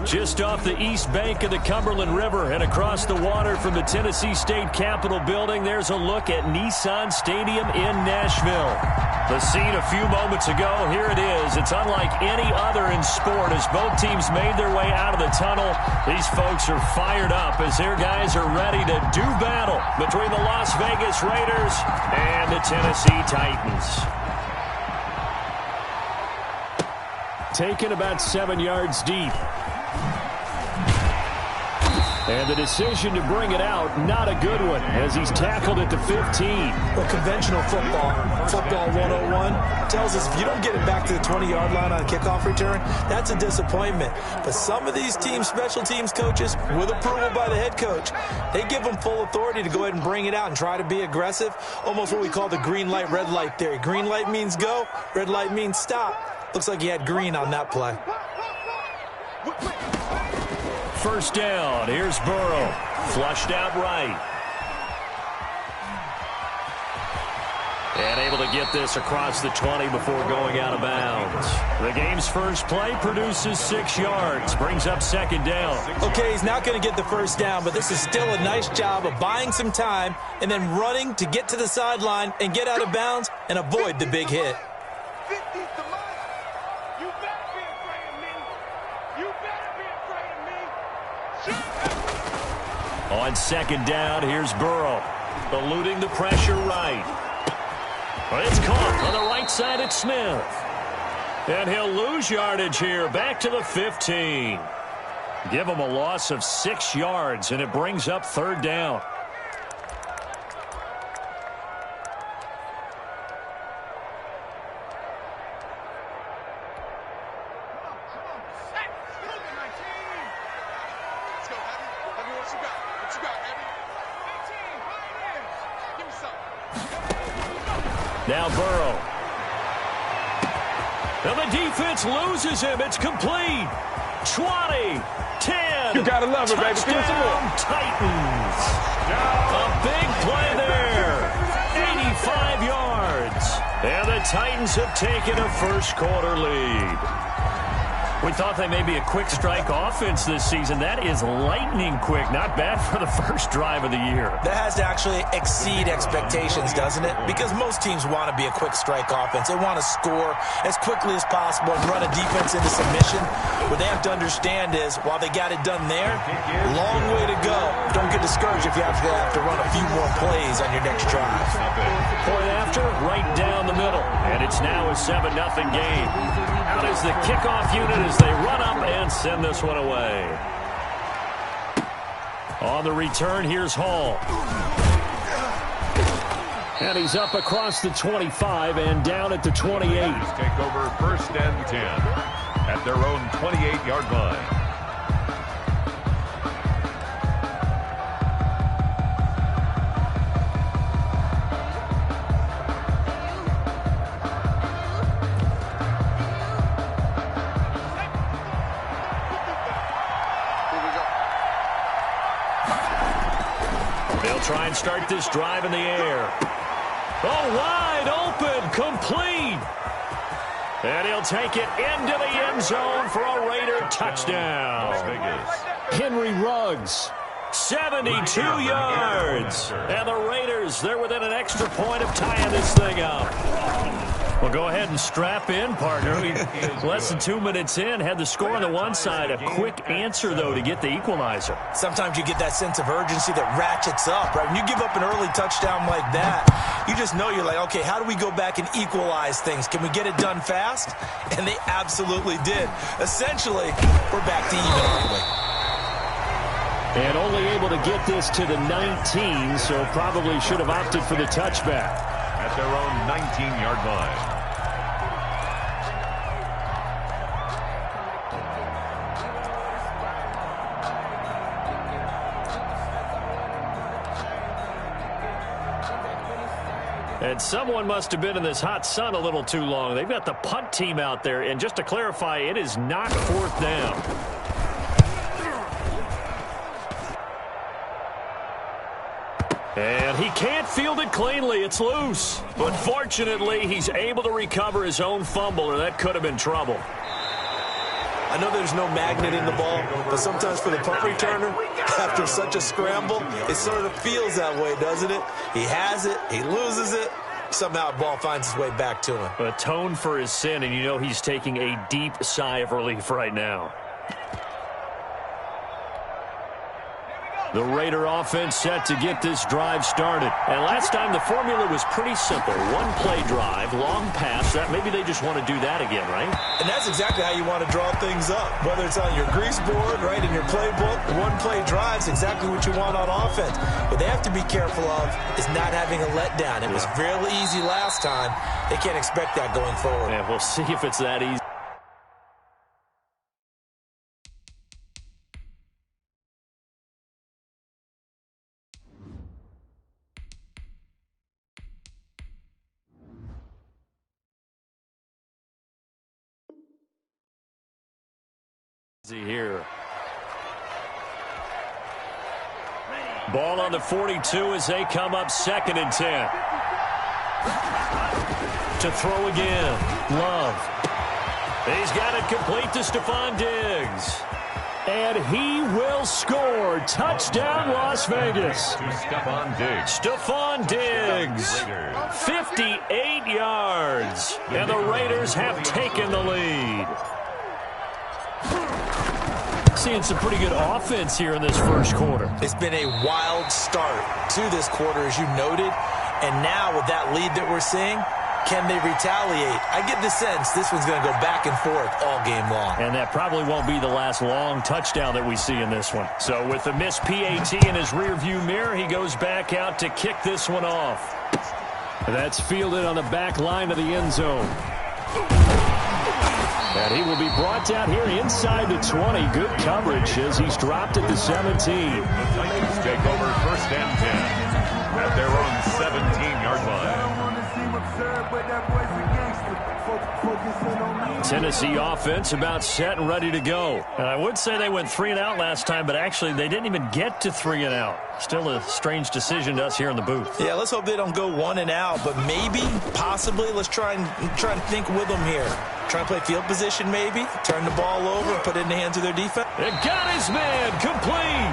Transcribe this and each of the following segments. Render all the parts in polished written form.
Just off the east bank of the Cumberland River and across the water from the Tennessee State Capitol building, there's a look at Nissan Stadium in Nashville. The scene a few moments ago, here it is. It's unlike any other in sport as both teams made their way out of the tunnel. These folks are fired up as their guys are ready to do battle between the Las Vegas Raiders and the Tennessee Titans. Taken about 7 yards deep. And the decision to bring it out, not a good one, as he's tackled at the 15. Well, conventional football 101, tells us if you don't get it back to the 20-yard line on a kickoff return, that's a disappointment. But some of these special teams coaches, with approval by the head coach, they give them full authority to go ahead and bring it out and try to be aggressive, almost what we call the green light, red light theory. Green light means go, red light means stop. Looks like he had green on that play. First down, here's Burrow. Flushed out right. And able to get this across the 20 before going out of bounds. The game's first play produces 6 yards. Brings up second down. Okay, he's not going to get the first down, but this is still a nice job of buying some time and then running to get to the sideline and get out of bounds and avoid the big hit. On second down, here's Burrow. Eluding the pressure right. It's caught on the right side at Smith. And he'll lose yardage here. Back to the 15. Give him a loss of 6 yards, and it brings up third down. Now Burrow. And the defense loses him. It's complete. 20, 10. You gotta love it, baby. Touchdown, Titans. A big play there. 85 yards. And the Titans have taken a first quarter lead. We thought they may be a quick strike offense this season. That is lightning quick. Not bad for the first drive of the year. That has to actually exceed expectations, doesn't it? Because most teams want to be a quick strike offense. They want to score as quickly as possible and run a defense into submission. What they have to understand is, while they got it done there, long way to go. Don't get discouraged if you have to run a few more plays on your next drive. Point after, right down the middle. And it's now a 7-0 game. Out is the kickoff unit as they run up and send this one away. On the return, here's Hall. And he's up across the 25 and down at the 28. Take over first and 10 at their own 28-yard line. Try and start this drive in the air. Oh, wide open, complete. And he'll take it into the end zone for a Raider touchdown. Henry Ruggs, 72 yards. And the Raiders, they're within an extra point of tying this thing up. Well, go ahead and strap in, partner. Less than 2 minutes in, had the score on the one side. A quick answer, though, to get the equalizer. Sometimes you get that sense of urgency that ratchets up, right? When you give up an early touchdown like that, you just know you're like, okay, how do we go back and equalize things? Can we get it done fast? And they absolutely did. Essentially, we're back to even, aren't we? And only able to get this to the 19, so probably should have opted for the touchback. At their own 19-yard line. And someone must have been in this hot sun a little too long. They've got the punt team out there. And just to clarify, it is not fourth down. And he can't field it cleanly. It's loose. But fortunately, he's able to recover his own fumble, or that could have been trouble. I know there's no magnet in the ball, but sometimes for the punt returner, after such a scramble, it sort of feels that way, doesn't it? He has it, he loses it, somehow the ball finds its way back to him. Atone for his sin, and you know he's taking a deep sigh of relief right now. The Raider offense set to get this drive started. And last time the formula was pretty simple. One play drive, long pass. That maybe they just want to do that again, right? And that's exactly how you want to draw things up. Whether it's on your grease board, right, in your playbook, one play drive is exactly what you want on offense. What they have to be careful of is not having a letdown. It was real easy last time. They can't expect that going forward. Yeah, we'll see if it's that easy. Here. Ball on the 42 as they come up 2nd and 10. To throw again. Love. He's got it complete to Stephon Diggs. And he will score. Touchdown, Las Vegas. To Stephon Diggs. Stephon Diggs. 58 yards. And the Raiders have taken the lead. Seeing some pretty good offense here in this first quarter. It's been a wild start to this quarter, as you noted. And now with that lead that we're seeing, can they retaliate? I get the sense this one's going to go back and forth all game long. And that probably won't be the last long touchdown that we see in this one. So with the missed PAT in his rearview mirror, he goes back out to kick this one off. That's fielded on the back line of the end zone. And he will be brought down here inside the 20. Good coverage as he's dropped at the 17. The Titans take over 1st and 10 at their own 17-yard line. Tennessee offense about set and ready to go. And I would say they went 3 and out last time, but actually they didn't even get to 3 and out. Still a strange decision to us here in the booth. Yeah, let's hope they don't go 1 and out, but maybe, possibly, let's try and think with them here. Try and play field position maybe, turn the ball over, and put it in the hands of their defense. It got his man, complete.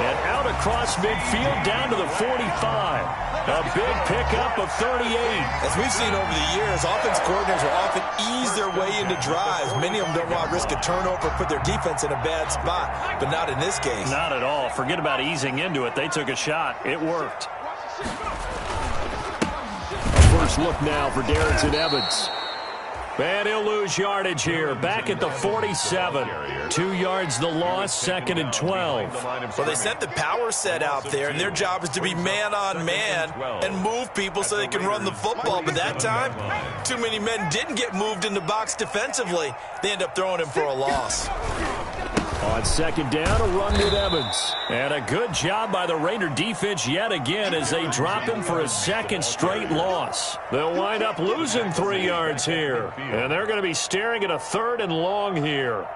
And out across midfield down to the 45. A big pickup of 38. As we've seen over the years, offensive coordinators will often ease their way into drives. Many of them don't want to risk a turnover or put their defense in a bad spot, but not in this case. Not at all. Forget about easing into it. They took a shot. It worked. First look now for Darrington Evans. And he'll lose yardage here. Back at the 47. 2 yards the loss, 2nd and 12. Well, they sent the power set out there, and their job is to be man-on-man and move people so they can run the football. But that time, too many men didn't get moved in the box defensively. They end up throwing him for a loss. On 2nd down, a run with Evans. And a good job by the Raider defense yet again as they drop him for a 2nd straight loss. They'll wind up losing 3 yards here. And they're going to be staring at a 3rd and long here.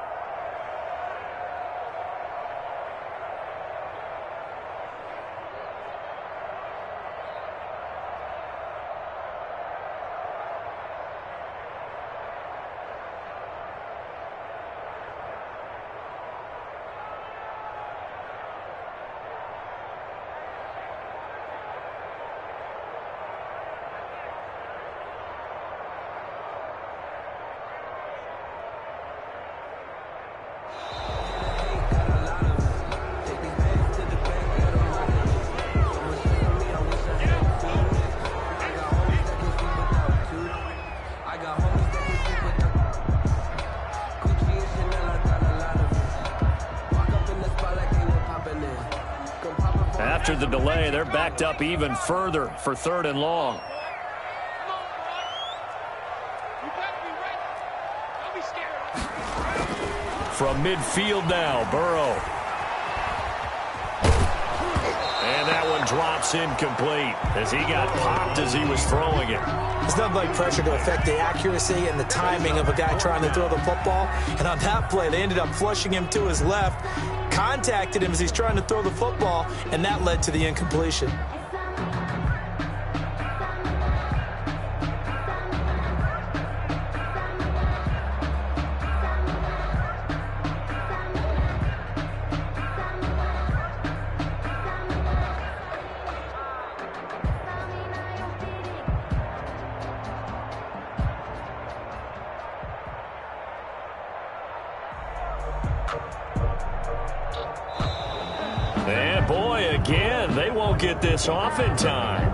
After the delay, they're backed up even further for 3rd and long. From midfield now, Burrow. And that one drops incomplete as he got popped as he was throwing it. It's nothing like pressure to affect the accuracy and the timing of a guy trying to throw the football. And on that play, they ended up flushing him to his left, contacted him as he's trying to throw the football, and that led to the incompletion. And boy, again, they won't get this off in time.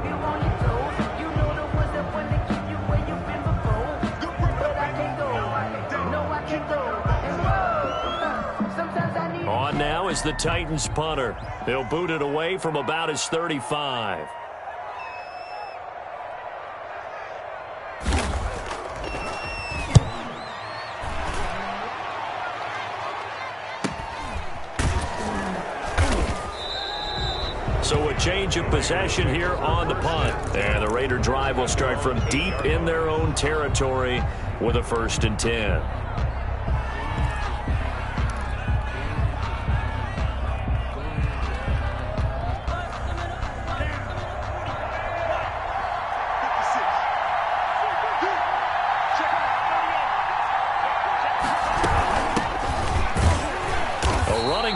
On now is the Titans punter. He'll boot it away from about his 35. So a change of possession here on the punt. And the Raider drive will start from deep in their own territory with a 1st and 10.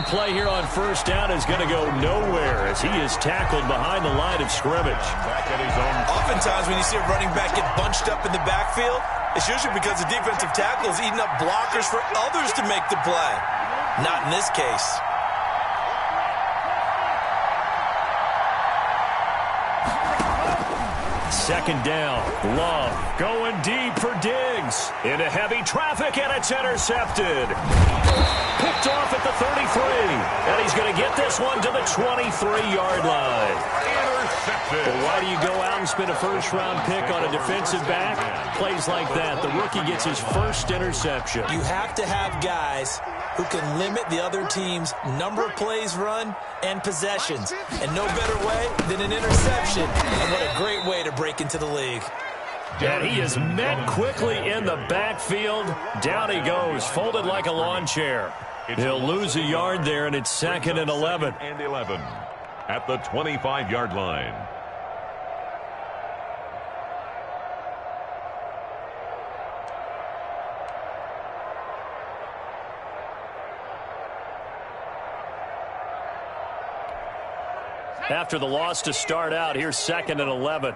Play here on 1st down is going to go nowhere as he is tackled behind the line of scrimmage. Oftentimes when you see a running back get bunched up in the backfield, it's usually because the defensive tackle is eating up blockers for others to make the play. Not in this case. Second down. Love going deep for Diggs. Into heavy traffic, and it's intercepted. Picked off at the 33. And he's going to get this one to the 23-yard line. Intercepted. Well, why do you go out and spend a first-round pick on a defensive back? Plays like that. The rookie gets his first interception. You have to have guys who can limit the other team's number of plays run and possessions. And no better way than an interception. And what a great way to break into the league. And he is met quickly in the backfield. Down he goes, folded like a lawn chair. He'll lose a yard there, and it's 2nd and 11. And 11 at the 25-yard line. After the loss to start out, here's 2nd and 11.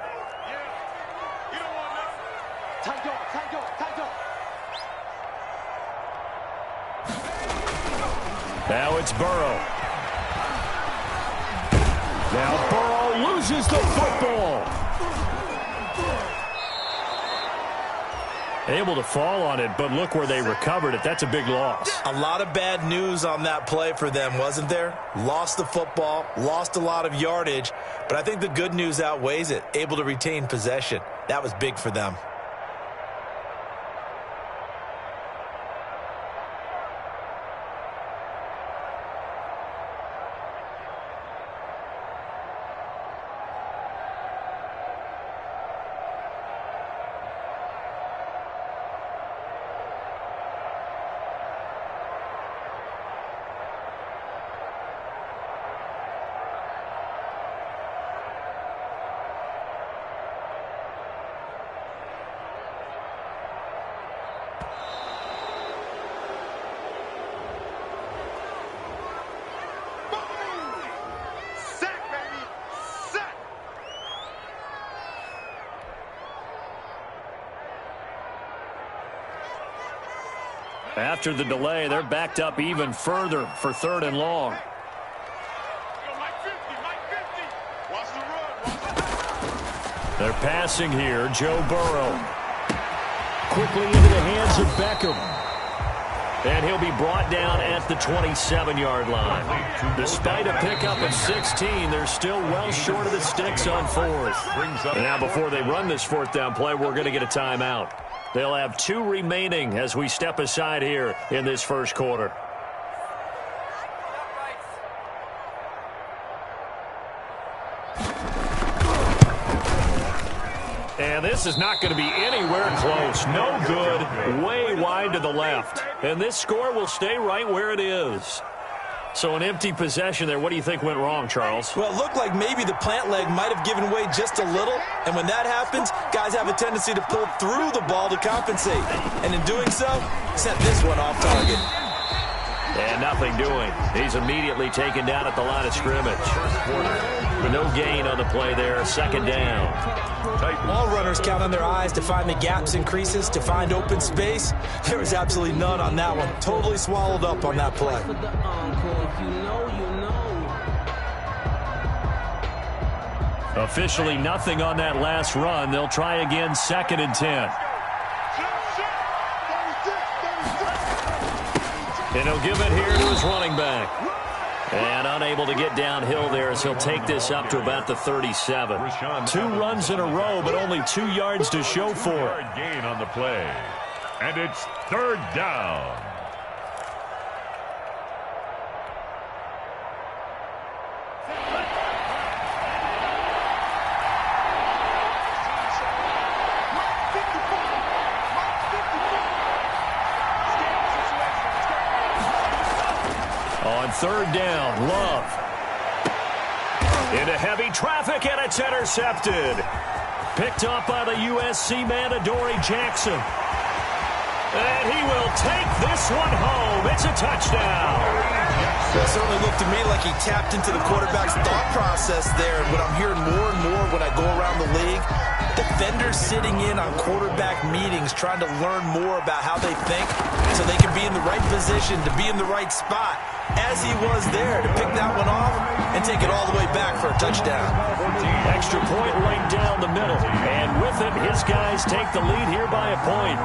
Now it's Burrow. Now Burrow loses the football. Able to fall on it, but look where they recovered it. That's a big loss. A lot of bad news on that play for them, wasn't there? Lost the football, lost a lot of yardage, but I think the good news outweighs it. Able to retain possession. That was big for them. After the delay, they're backed up even further for 3rd and long. They're passing here. Joe Burrow. Quickly into the hands of Beckham. And he'll be brought down at the 27-yard line. Despite a pickup of 16, they're still well short of the sticks on 4th. And now before they run this 4th down play, we're going to get a timeout. They'll have 2 remaining as we step aside here in this first quarter. And this is not going to be anywhere close. No good. Way wide to the left. And this score will stay right where it is. So an empty possession there. What do you think went wrong, Charles? Well, it looked like maybe the plant leg might have given way just a little. And when that happens, guys have a tendency to pull through the ball to compensate. And in doing so, sent this one off target. And And nothing doing. He's immediately taken down at the line of scrimmage. But no gain on the play there. Second down. All runners count on their eyes to find the gaps and creases, to find open space. There was absolutely none on that one. Totally swallowed up on that play. Officially nothing on that last run. They'll try again, 2nd and 10. And he'll give it here to his running back. And unable to get downhill there as he'll take this up to about the 37. 2 runs in a row, but only 2 yards to show for it. Gain on the play. And it's 3rd down. On 3rd down, Love. Into heavy traffic, and it's intercepted. Picked up by the USC man, Adoree Jackson. And he will take this one home. It's a touchdown. It certainly looked to me like he tapped into the quarterback's thought process there. And what I'm hearing more and more when I go around the league, defenders sitting in on quarterback meetings trying to learn more about how they think so they can be in the right position to be in the right spot, as he was there to pick that one off and take it all the way back for a touchdown. Extra point right down the middle. And with it, his guys take the lead here by a point.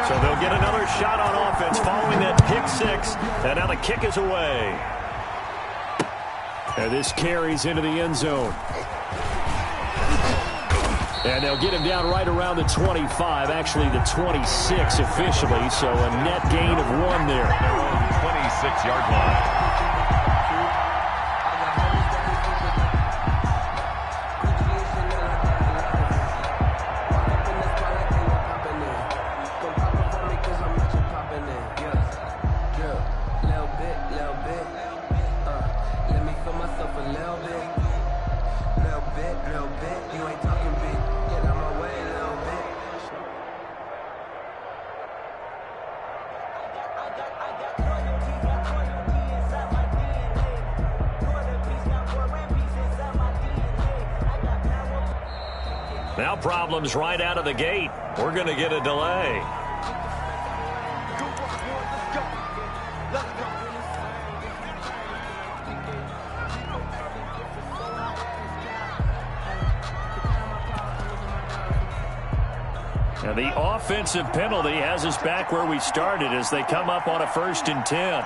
So they'll get another shot on offense following that pick 6. And now the kick is away. And this carries into the end zone. And they'll get him down right around the 25, actually the 26 officially, so a net gain of 1 there. 26-yard line. Now problems right out of the gate. We're going to get a delay. Now the offensive penalty has us back where we started as they come up on a 1st and 10.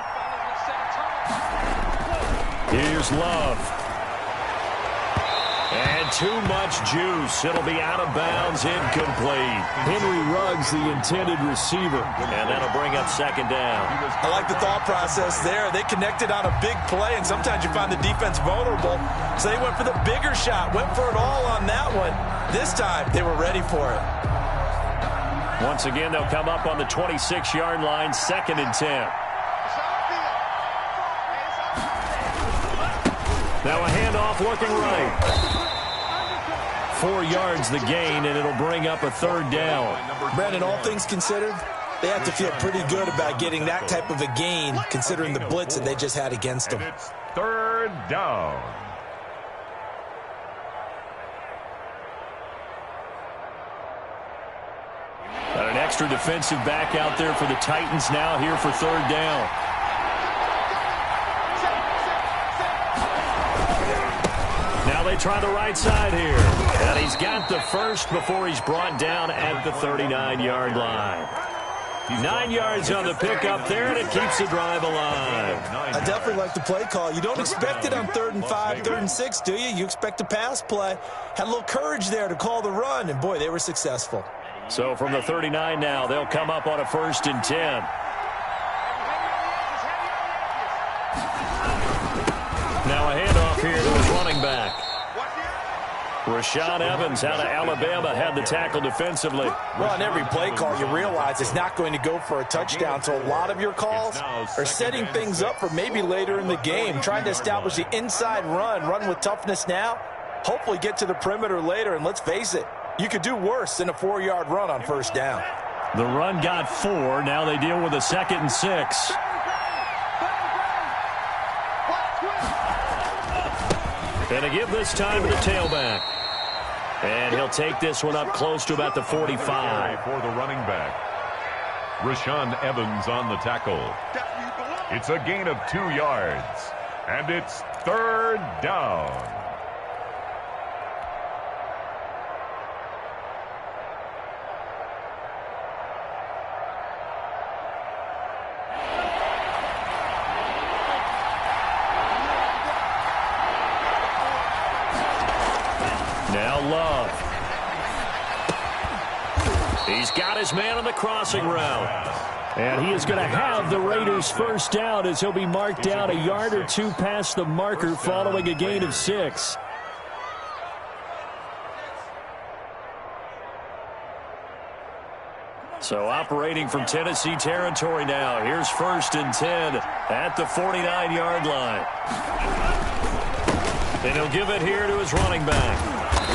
Here's Love. And too much juice. It'll be out of bounds, incomplete. Henry Ruggs, the intended receiver. And that'll bring up 2nd down. I like the thought process there. They connected on a big play, and sometimes you find the defense vulnerable. So they went for the bigger shot, went for it all on that one. This time, they were ready for it. Once again, they'll come up on the 26-yard line, 2nd and 10. Now a handoff looking right. 4 yards the gain, and it'll bring up a 3rd down. Brandon, all things considered, they have to feel pretty good about getting that type of a gain, considering the blitz that they just had against them. And it's 3rd down. Got an extra defensive back out there for the Titans now here for 3rd down. Now they try the right side here. And he's got the first before he's brought down at the 39-yard line. 9 yards on the pickup there, and it keeps the drive alive. I definitely like the play call. You don't expect it on 3rd and 5, 3rd and 6, do you? You expect a pass play. Had a little courage there to call the run, and boy, they were successful. So from the 39 now, they'll come up on a 1st and 10. Now a handoff here to his running back. Rashaan Evans out of Alabama had the tackle defensively. Well, on every play call, you realize it's not going to go for a touchdown. So a lot of your calls are setting things up for maybe later in the game, trying to establish the inside run with toughness now, hopefully get to the perimeter later. And let's face it, you could do worse than a 4-yard run on 1st down. The run got 4. Now they deal with a 2nd and 6. And to give this time to the tailback. And he'll take this one up close to about the 45. For the running back. Rashaan Evans on the tackle. It's a gain of 2 yards. And it's 3rd down. Now Love. He's got his man on the crossing route. And he is going to have the Raiders' first down as he'll be marked down a yard or 2 past the marker following a gain of 6. So operating from Tennessee territory now. Here's 1st and 10 at the 49-yard line. And he'll give it here to his running back.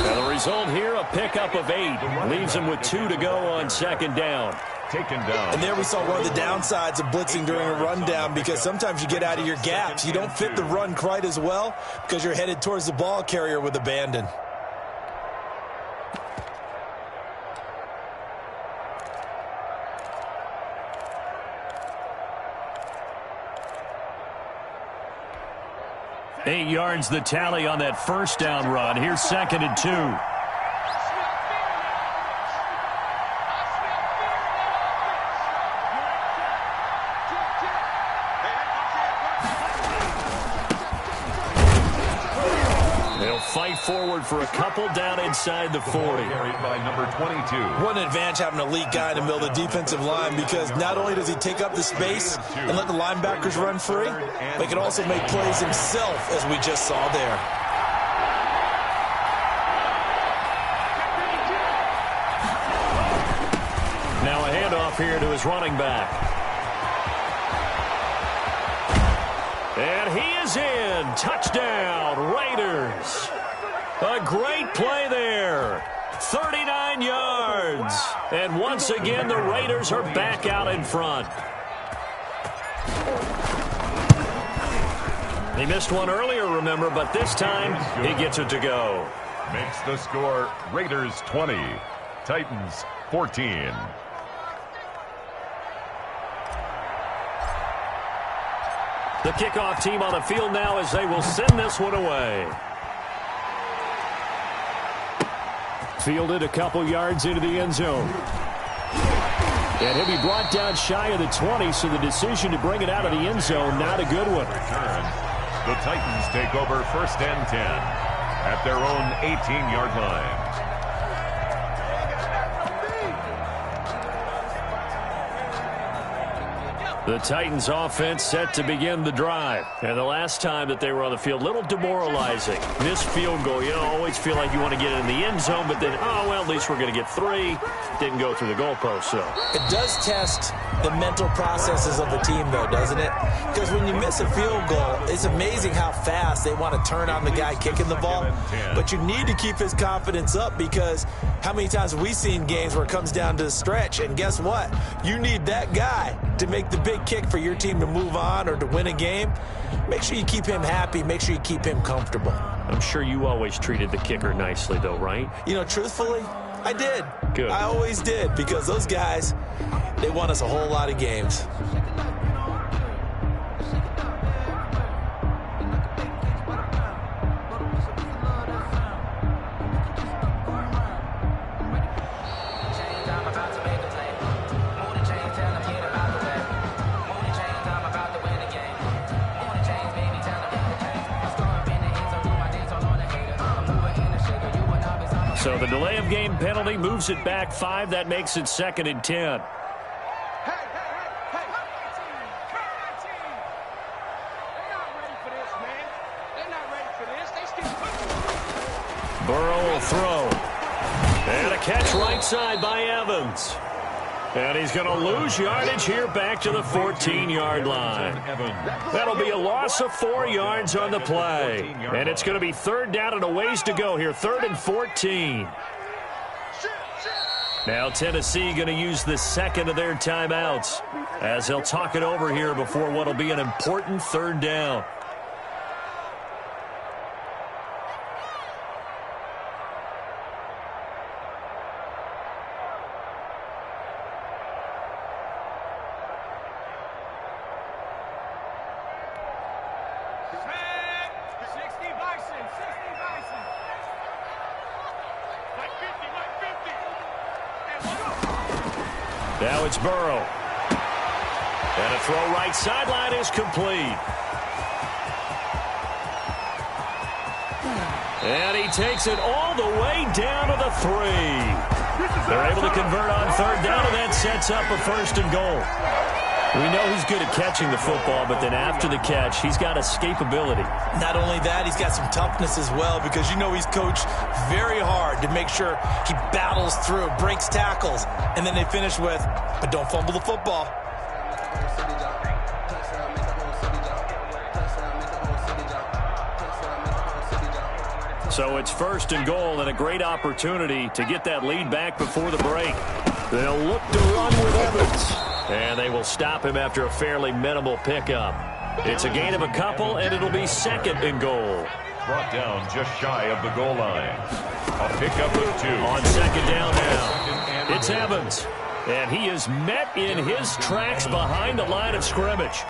Now the result here, a pickup of 8. Leaves him with 2 to go on 2nd down. Taken down. And there we saw one of the downsides of blitzing during a rundown, because sometimes you get out of your gaps. You don't fit the run quite as well because you're headed towards the ball carrier with abandon. Eight yards the tally on that 1st down run. Here's 2nd and 2. Fight forward for a couple down inside the 40. Carried by number 22. What an advantage having an elite guy in the middle of the defensive line, because not only does he take up the space and let the linebackers run free, but he can also make plays himself, as we just saw there. Now a handoff here to his running back. And he is in. Touchdown, Raiders. A great play there. 39 yards. And once again, the Raiders are back out in front. He missed one earlier, remember, but this time he gets it to go. Makes the score Raiders 20, Titans 14. The kickoff team on the field now as they will send this one away. Fielded a couple yards into the end zone. And he'll be brought down shy of the 20, so the decision to bring it out of the end zone, not a good one. Return. The Titans take over 1st and 10 at their own 18-yard line. The Titans offense set to begin the drive. And the last time that they were on the field, a little demoralizing. Missed field goal. You always feel like you want to get it in the end zone, but then, oh, well, at least we're going to get 3. Didn't go through the goalpost, so. It does test the mental processes of the team, though, doesn't it? Because when you miss a field goal, it's amazing how fast they want to turn on the guy kicking the ball. But you need to keep his confidence up, because how many times have we seen games where it comes down to the stretch, and guess what? You need that guy to make the big kick for your team to move on or to win a game. Make sure you keep him happy. Make sure you keep him comfortable. I'm sure you always treated the kicker nicely, though, right? You know, truthfully, I did. Good. I always did, because those guys, they won us a whole lot of games. So the delay of game penalty moves it back 5. That makes it 2nd and 10. Burrow will throw. And a catch right side by Evans. And he's going to lose yardage here back to the 14-yard line. That'll be a loss of 4 yards on the play. And it's going to be 3rd down and a ways to go here. 3rd and 14. Now Tennessee going to use the 2nd of their timeouts as they'll talk it over here before what will be an important 3rd down. Now it's Burrow. And a throw right sideline is complete. And he takes it all the way down to the 3. They're able to convert on third down, and that sets up a 1st and goal. We know he's good at catching the football, but then after the catch, he's got escapability. Not only that, he's got some toughness as well, because you know he's coached very hard to make sure he battles through, breaks tackles, and then they finish with, but don't fumble the football. So it's 1st and goal, and a great opportunity to get that lead back before the break. They'll look to run with Evans. And they will stop him after a fairly minimal pickup. It's a gain of a couple, and it'll be 2nd and goal. Brought down just shy of the goal line. A pickup of 2. On 2nd down now. It's Evans. And he is met in his tracks behind the line of scrimmage.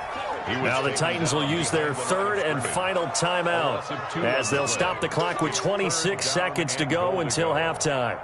Now the Titans will use their 3rd and final timeout as they'll stop the clock with 26 seconds to go until halftime.